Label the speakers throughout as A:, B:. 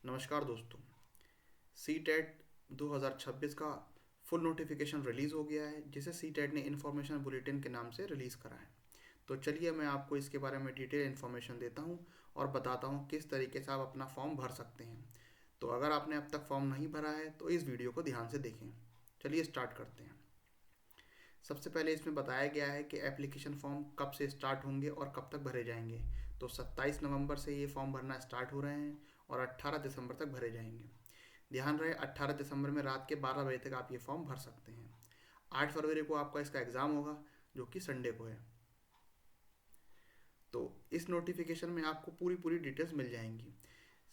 A: नमस्कार दोस्तों। C TET 2026 का फुल नोटिफिकेशन रिलीज़ हो गया है, जिसे सी टेट ने इन्फॉर्मेशन बुलेटिन के नाम से रिलीज़ करा है। तो चलिए मैं आपको इसके बारे में डिटेल इन्फॉर्मेशन देता हूँ और बताता हूँ किस तरीके से आप अपना फॉर्म भर सकते हैं। तो अगर आपने अब तक फॉर्म नहीं भरा है तो इस वीडियो को ध्यान से देखें। चलिए स्टार्ट करते हैं। सबसे पहले इसमें बताया गया है कि एप्लीकेशन फॉर्म कब से स्टार्ट होंगे और कब तक भरे जाएंगे। तो 27 नवंबर से ये फॉर्म भरना स्टार्ट हो रहे हैं और 18 दिसंबर तक भरे जाएंगे। ध्यान रहे 18 दिसंबर में रात के 12 बजे तक आप ये फॉर्म भर सकते हैं। 8 फरवरी को आपका इसका एग्ज़ाम होगा, जो कि संडे को है। तो इस नोटिफिकेशन में आपको पूरी पूरी डिटेल्स मिल जाएंगी।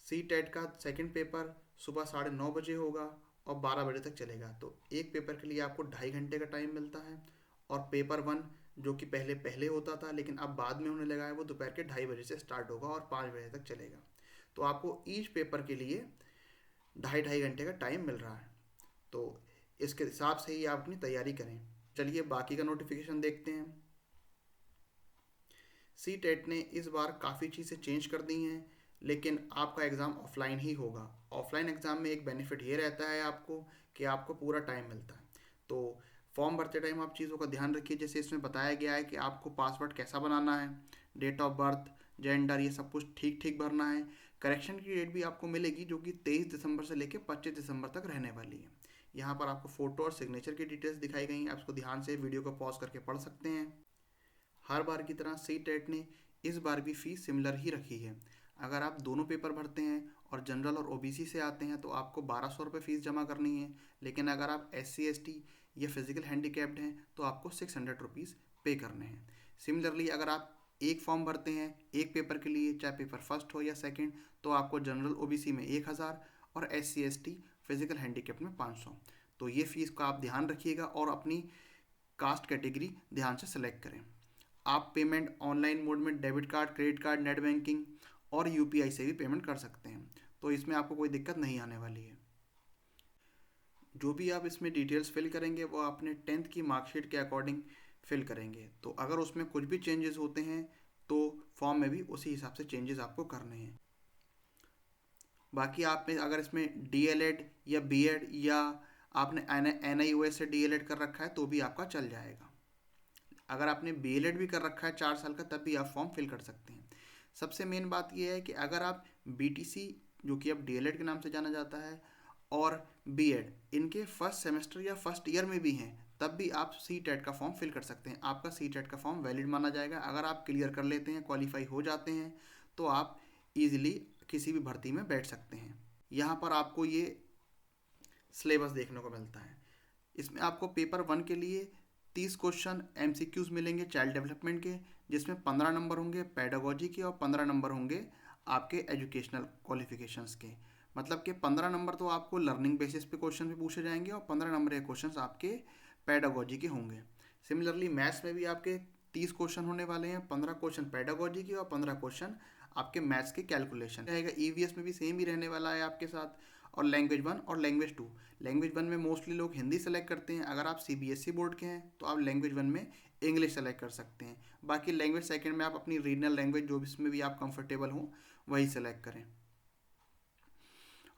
A: सी टेट का सेकंड पेपर सुबह 9:30 बजे होगा और 12 बजे तक चलेगा। तो एक पेपर के लिए आपको 2.5 घंटे का टाइम मिलता है। और पेपर वन, जो कि पहले पहले होता था लेकिन अब बाद में होने लगा है, वो दोपहर के 2:30 बजे से स्टार्ट होगा और 5 बजे तक चलेगा। तो आपको ईच पेपर के लिए 2.5 घंटे का टाइम मिल रहा है। तो इसके हिसाब से ही आप अपनी तैयारी करें। चलिए बाकी का नोटिफिकेशन देखते हैं। सी टेट ने इस बार काफ़ी चीज़ें चेंज कर दी हैं, लेकिन आपका एग्ज़ाम ऑफलाइन ही होगा। ऑफलाइन एग्ज़ाम में एक बेनिफिट ये रहता है आपको कि आपको पूरा टाइम मिलता है। तो फॉर्म भरते टाइम आप चीज़ों का ध्यान रखिए। जैसे इसमें बताया गया है कि आपको पासवर्ड कैसा बनाना है, डेट ऑफ बर्थ, जेंडर, ये सब कुछ ठीक ठीक भरना है। करेक्शन की डेट भी आपको मिलेगी, जो कि 23 दिसंबर से लेकर 25 दिसंबर तक रहने वाली है। यहाँ पर आपको फ़ोटो और सिग्नेचर की डिटेल्स दिखाई गई हैं। आप इसको ध्यान से वीडियो को पॉज करके पढ़ सकते हैं। हर बार की तरह सी टेट ने इस बार भी फ़ीस सिमिलर ही रखी है। अगर आप दोनों पेपर भरते हैं और जनरल और ओबीसी से आते हैं तो आपको 1200 रुपये फ़ीस जमा करनी है। लेकिन अगर आप SC ST या फिज़िकल हैंडीकैप्ड हैं तो आपको 600 रुपीज़ पे करने हैं। सिमिलरली अगर आप एक फॉर्म भरते हैं एक पेपर के लिए, चाहे पेपर फर्स्ट हो या सेकंड, तो आपको जनरल ओबीसी में 1000 और SC ST फिज़िकल हैंडीकैप्ड में 500। तो ये फ़ीस का आप ध्यान रखिएगा और अपनी कास्ट कैटेगरी ध्यान से सेलेक्ट करें। आप पेमेंट ऑनलाइन मोड में debit card, credit card, net banking और यूपीआई से भी पेमेंट कर सकते हैं। तो इसमें आपको कोई दिक्कत नहीं आने वाली है। जो भी आप इसमें डिटेल्स फिल करेंगे वो अपने 10th की मार्कशीट के अकॉर्डिंग फिल करेंगे। तो अगर उसमें कुछ भी चेंजेस होते हैं तो फॉर्म में भी उसी हिसाब से चेंजेस आपको करने हैं। बाकी आप में अगर इसमें DLED या BEd या आपने NIOS से DLED कर रखा है तो भी आपका चल जाएगा। अगर आपने BLED भी कर रखा है 4 साल का, तब भी आप फॉर्म फिल कर सकते हैं। सबसे मेन बात यह है कि अगर आप BTC, जो कि अब DLED के नाम से जाना जाता है, और BEd इनके फर्स्ट सेमेस्टर या फर्स्ट ईयर में भी हैं, तब भी आप सी टेट का फॉर्म फिल कर सकते हैं। आपका सी टेट का फॉर्म वैलिड माना जाएगा। अगर आप क्लियर कर लेते हैं, क्वालिफाई हो जाते हैं, तो आप इजीली किसी भी भर्ती में बैठ सकते हैं। यहाँ पर आपको ये सिलेबस देखने को मिलता है। इसमें आपको पेपर वन के लिए 30 क्वेश्चन MCQs मिलेंगे चाइल्ड डेवलपमेंट के, जिसमें 15 नंबर होंगे पेडागोजी के और 15 नंबर होंगे आपके एजुकेशनल क्वालिफिकेशंस के। मतलब कि 15 नंबर तो आपको लर्निंग बेसिस पे क्वेश्चन भी पूछे जाएंगे और 15 नंबर के क्वेश्चन आपके पेडागोजी के होंगे। सिमिलरली मैथ्स में भी आपके 30 क्वेश्चन होने वाले हैं, 15 क्वेश्चन पेडागोजी के और 15 क्वेश्चन आपके मैथ्स के कैलकुलेशन रहेगा। EVS में भी सेम ही रहने वाला है आपके साथ। और लैंग्वेज वन और लैंग्वेज टू, लैंग्वेज वन में मोस्टली लोग हिंदी सेलेक्ट करते हैं। अगर आप CBSE बोर्ड के हैं तो आप लैंग्वेज वन में इंग्लिश सेलेक्ट कर सकते हैं। बाकी लैंग्वेज सेकंड में आप अपनी रीजनल लैंग्वेज जो इसमें भी आप कंफर्टेबल हो वही सेलेक्ट करें।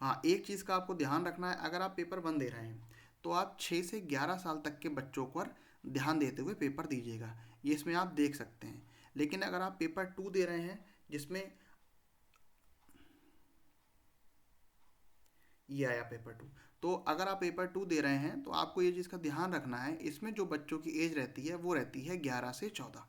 A: हाँ, एक चीज़ का आपको ध्यान रखना है, अगर आप पेपर वन दे रहे हैं तो आप 6 से 11 साल तक के बच्चों पर ध्यान देते हुए पेपर दीजिएगा। ये इसमें आप देख सकते हैं। लेकिन अगर आप पेपर टू दे रहे हैं, जिसमें ये आया पेपर टू, तो अगर आप पेपर टू दे रहे हैं तो आपको ये चीज़ का ध्यान रखना है, इसमें जो बच्चों की एज रहती है वो रहती है 11 से 14।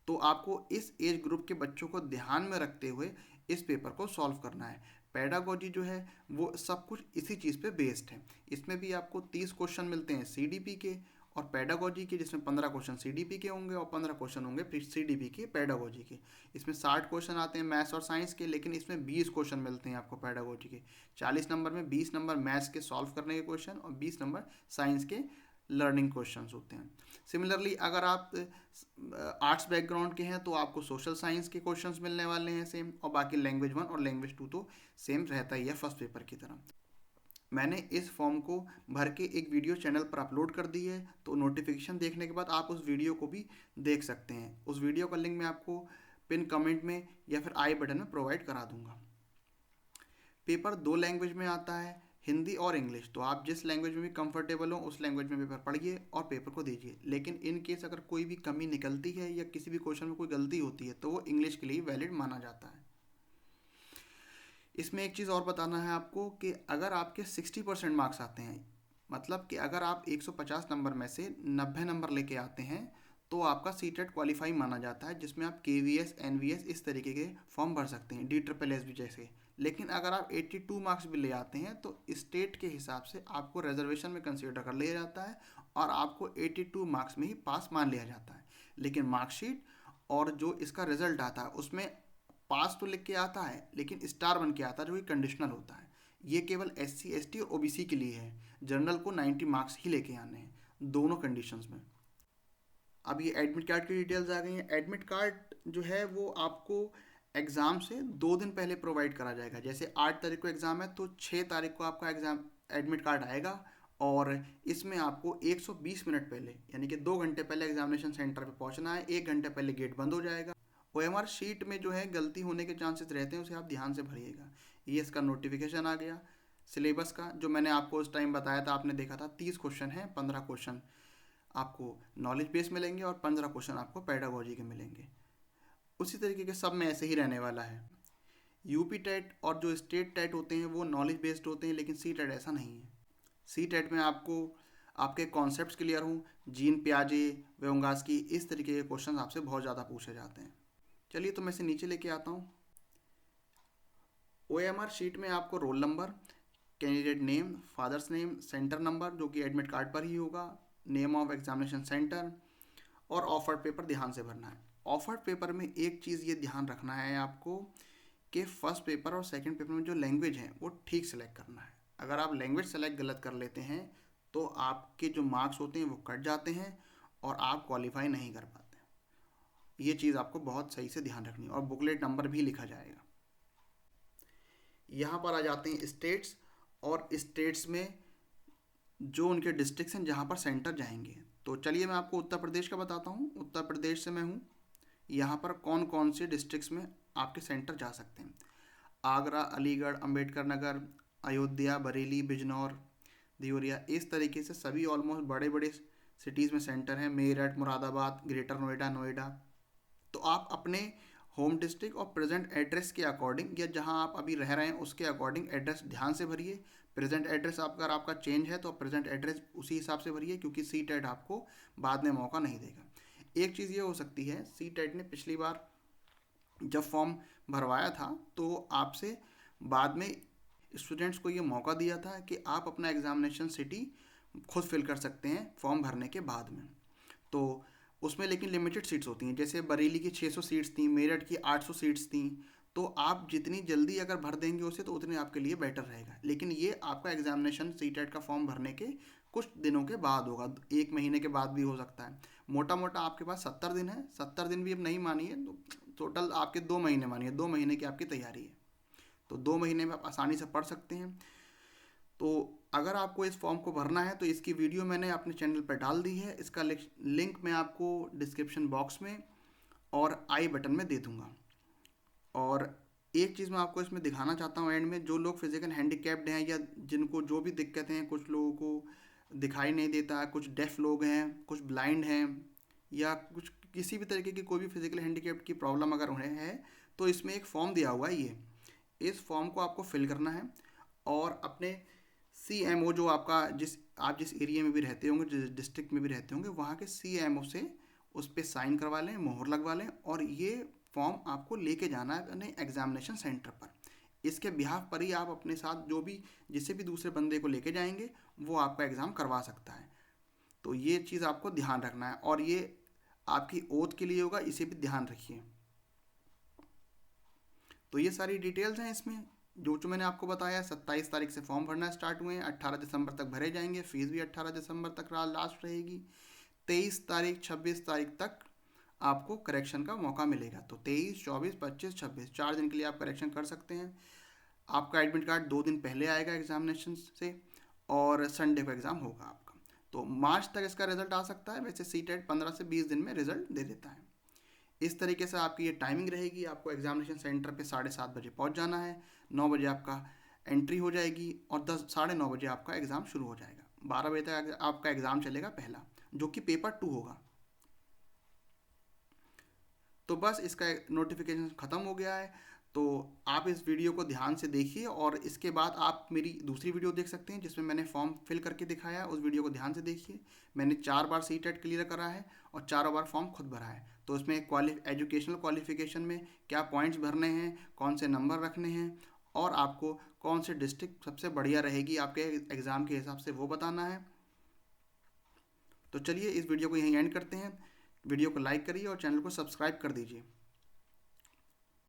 A: तो आपको इस एज ग्रुप के बच्चों को ध्यान में रखते हुए इस पेपर को सॉल्व करना है। पेडागोजी जो है वो सब कुछ इसी चीज़ पे बेस्ड है। इसमें भी आपको 30 क्वेश्चन मिलते हैं CDP के और पेडागोजी के, जिसमें 15 क्वेश्चन CDP के होंगे और 15 क्वेश्चन होंगे CDP के पेडागोजी के। इसमें 60 क्वेश्चन आते हैं मैथ्स और साइंस के, लेकिन इसमें 20 क्वेश्चन मिलते हैं आपको पेडागोजी के। 40 नंबर में 20 नंबर मैथ्स के सॉल्व करने के क्वेश्चन और 20 नंबर साइंस के लर्निंग क्वेश्चंस होते हैं। सिमिलरली अगर आप आर्ट्स बैकग्राउंड के हैं तो आपको सोशल साइंस के क्वेश्चंस मिलने वाले हैं सेम, और बाकी लैंग्वेज वन और लैंग्वेज टू तो सेम रहता ही है फर्स्ट पेपर की तरह। मैंने इस फॉर्म को भर के एक वीडियो चैनल पर अपलोड कर दी है, तो नोटिफिकेशन देखने के बाद आप उस वीडियो को भी देख सकते हैं। उस वीडियो का लिंक मैं आपको पिन कमेंट में या फिर आई बटन में प्रोवाइड करा दूंगा। पेपर 2 लैंग्वेज में आता है, हिंदी और इंग्लिश। तो आप जिस लैंग्वेज में भी कंफर्टेबल हो उस लैंग्वेज में पेपर पढ़िए और पेपर को दीजिए। लेकिन इन केस अगर कोई भी कमी निकलती है या किसी भी क्वेश्चन में कोई गलती होती है तो वो इंग्लिश के लिए वैलिड माना जाता है। इसमें एक चीज़ और बताना है आपको कि अगर आपके 60% मार्क्स आते हैं, मतलब कि अगर आप 150 नंबर में से 90 नंबर लेके आते हैं तो आपका सी टेट क्वालिफाई माना जाता है, जिसमें आप KVS NVS इस तरीके के फॉर्म भर सकते हैं, DSSS भी जैसे। लेकिन अगर आप 82 मार्क्स भी ले आते हैं तो स्टेट के हिसाब से आपको रिजर्वेशन में कंसीडर कर लिया जाता है और आपको 82 मार्क्स में ही पास मान लिया जाता है। लेकिन मार्कशीट और जो इसका रिजल्ट आता है उसमें पास तो लिख के आता है लेकिन स्टार बन के आता है, जो कि कंडीशनल होता है। ये केवल SC ST और OBC के लिए है। जनरल को 90 मार्क्स ही लेके आने हैं दोनों कंडीशंस में। अब ये एडमिट कार्ड की डिटेल्स आ गई हैं। एडमिट कार्ड जो है वो आपको एग्ज़ाम से 2 दिन पहले प्रोवाइड करा जाएगा। जैसे 8 तारीख को एग्ज़ाम है तो 6 तारीख को आपका एग्ज़ाम एडमिट कार्ड आएगा और इसमें आपको 120 मिनट पहले, यानी कि 2 घंटे पहले एग्जामिनेशन सेंटर पे पहुंचना है। 1 घंटे पहले गेट बंद हो जाएगा। OMR शीट में जो है गलती होने के चांसेस रहते हैं, उसे आप ध्यान से भरिएगा। ये इसका नोटिफिकेशन आ गया सिलेबस का, जो मैंने आपको उस टाइम बताया था, आपने देखा था। 30 क्वेश्चन है, 15 क्वेश्चन आपको नॉलेज बेस मिलेंगे और 15 क्वेश्चन आपको पेडागोजी के मिलेंगे। उसी तरीके के सब में ऐसे ही रहने वाला है। यूपी टेट और जो स्टेट टेट होते हैं वो नॉलेज बेस्ड होते हैं, लेकिन सी टेट ऐसा नहीं है। सी टेट में आपको आपके कॉन्सेप्ट्स क्लियर हों, जीन पियाजे, व्योंगास्की, इस तरीके के क्वेश्चन आपसे बहुत ज़्यादा पूछे जाते हैं। चलिए तो मैं इसे नीचे लेके आता हूँ। OMR शीट में आपको roll number, candidate name, father's name, centre number जो कि एडमिट कार्ड पर ही होगा, नेम ऑफ एग्जामिनेशन सेंटर और ऑफर्ड पेपर ध्यान से भरना है। ऑफर्ड पेपर में एक चीज़ ये ध्यान रखना है आपको कि फर्स्ट पेपर और सेकंड पेपर में जो लैंग्वेज है वो ठीक सेलेक्ट करना है। अगर आप लैंग्वेज सेलेक्ट गलत कर लेते हैं तो आपके जो मार्क्स होते हैं वो कट जाते हैं और आप क्वालिफाई नहीं कर पाते। ये चीज़ आपको बहुत सही से ध्यान रखनी है और बुकलेट नंबर भी लिखा जाएगा। यहाँ पर आ जाते हैं स्टेट्स, और स्टेट्स में जो उनके डिस्ट्रिक्ट्स हैं जहाँ पर सेंटर जाएंगे। तो चलिए मैं आपको उत्तर प्रदेश का बताता हूँ। उत्तर प्रदेश से मैं हूँ। यहाँ पर कौन कौन से डिस्ट्रिक्ट्स में आपके सेंटर जा सकते हैं। आगरा, अलीगढ़, अंबेडकर नगर, अयोध्या, बरेली, बिजनौर, देवरिया, इस तरीके से सभी ऑलमोस्ट बड़े बड़े सिटीज़ में सेंटर हैं। मेरठ, मुरादाबाद, ग्रेटर नोएडा, नोएडा। तो आप अपने होम डिस्ट्रिक्ट और प्रेजेंट एड्रेस के अकॉर्डिंग, या जहां आप अभी रह रहे हैं उसके अकॉर्डिंग एड्रेस ध्यान से भरिए। प्रेजेंट एड्रेस अगर आपका चेंज है तो प्रेजेंट एड्रेस उसी हिसाब से भरिए, क्योंकि सी टेट आपको बाद में मौका नहीं देगा। एक चीज़ ये हो सकती है, सी टेट ने पिछली बार जब फॉर्म भरवाया था तो आपसे बाद में स्टूडेंट्स को ये मौका दिया था कि आप अपना एग्जामिनेशन सिटी खुद फिल कर सकते हैं फॉर्म भरने के बाद में। तो उसमें लेकिन लिमिटेड सीट्स होती हैं। जैसे बरेली की 600 सीट्स थी, मेरठ की 800 सीट्स थी। तो आप जितनी जल्दी अगर भर देंगे उसे तो उतने आपके लिए बेटर रहेगा। लेकिन ये आपका एग्जामिनेशन सी टेट का फॉर्म भरने के कुछ दिनों के बाद होगा, 1 महीने के बाद भी हो सकता है। मोटा मोटा आपके पास 70 दिन है। 70 दिन भी अब नहीं मानिए तो टोटल आपके 2 महीने मानिए, 2 महीने की आपकी तैयारी है। तो 2 महीने में आप आसानी से पढ़ सकते हैं। तो अगर आपको इस फॉर्म को भरना है तो इसकी वीडियो मैंने अपने चैनल पर डाल दी है। इसका लिंक मैं आपको डिस्क्रिप्शन बॉक्स में और आई बटन में दे दूंगा। और एक चीज़ मैं आपको इसमें दिखाना चाहता हूँ एंड में, जो लोग फिजिकल हैंडीकैप्ड हैं या जिनको जो भी दिक्कतें हैं, कुछ लोगों को दिखाई नहीं देता, कुछ डेफ लोग हैं, कुछ ब्लाइंड हैं, या कुछ किसी भी तरीके की कोई भी फिजिकल हैंडीकैप्ड की प्रॉब्लम अगर उन्हें है तो इसमें एक फॉर्म दिया हुआ है। इस फॉर्म को आपको फिल करना है और अपने CMO, जो आप जिस एरिया में भी रहते होंगे, जिस डिस्ट्रिक्ट में भी रहते होंगे, वहाँ के CMO से उस पर साइन करवा लें, मोहर लगवा लें और ये फॉर्म आपको लेके जाना है अपने एग्जामिनेशन सेंटर पर। इसके बिहाफ पर ही आप अपने साथ जो भी जिसे भी दूसरे बंदे को लेके जाएंगे वो आपका एग्ज़ाम करवा सकता है। तो ये चीज़ आपको ध्यान रखना है और ये आपकी ओथ के लिए होगा, इसे भी ध्यान रखिए। तो ये सारी डिटेल्स हैं इसमें जो मैंने आपको बताया। 27 तारीख से फॉर्म भरना स्टार्ट हुए हैं, 18 दिसंबर तक भरे जाएंगे। फीस भी 18 दिसंबर तक लास्ट रहेगी। 23 तारीख 26 तारीख तक आपको करेक्शन का मौका मिलेगा। तो 23, 24, 25, 26 4 दिन के लिए आप करेक्शन कर सकते हैं। आपका एडमिट कार्ड 2 दिन पहले आएगा एग्जामिनेशन से और संडे को एग्ज़ाम होगा आपका। तो मार्च तक इसका रिजल्ट आ सकता है। वैसे सी टेट 15 से 20 दिन में रिजल्ट दे देता है। इस तरीके से आपकी ये टाइमिंग रहेगी। आपको एग्जामिनेशन सेंटर पे 7:30 बजे पहुंच जाना है। 9 बजे आपका एंट्री हो जाएगी और 10 साढ़े 9 बजे आपका एग्ज़ाम शुरू हो जाएगा। 12 बजे तक आपका एग्ज़ाम चलेगा पहला, जो कि पेपर 2 होगा। तो बस इसका नोटिफिकेशन ख़त्म हो गया है। तो आप इस वीडियो को ध्यान से देखिए और इसके बाद आप मेरी दूसरी वीडियो देख सकते हैं जिसमें मैंने फॉर्म फिल करके दिखाया है। उस वीडियो को ध्यान से देखिए। मैंने 4 बार सी टेट क्लियर करा है और 4 बार फॉर्म खुद भरा है। तो उसमें एजुकेशनल क्वालिफिकेशन में क्या पॉइंट्स भरने हैं, कौन से नंबर रखने हैं और आपको कौन से डिस्ट्रिक्ट सबसे बढ़िया रहेगी आपके एग्ज़ाम के हिसाब से वो बताना है। तो चलिए इस वीडियो को यहीं एंड करते हैं। वीडियो को लाइक करिए और चैनल को सब्सक्राइब कर दीजिए।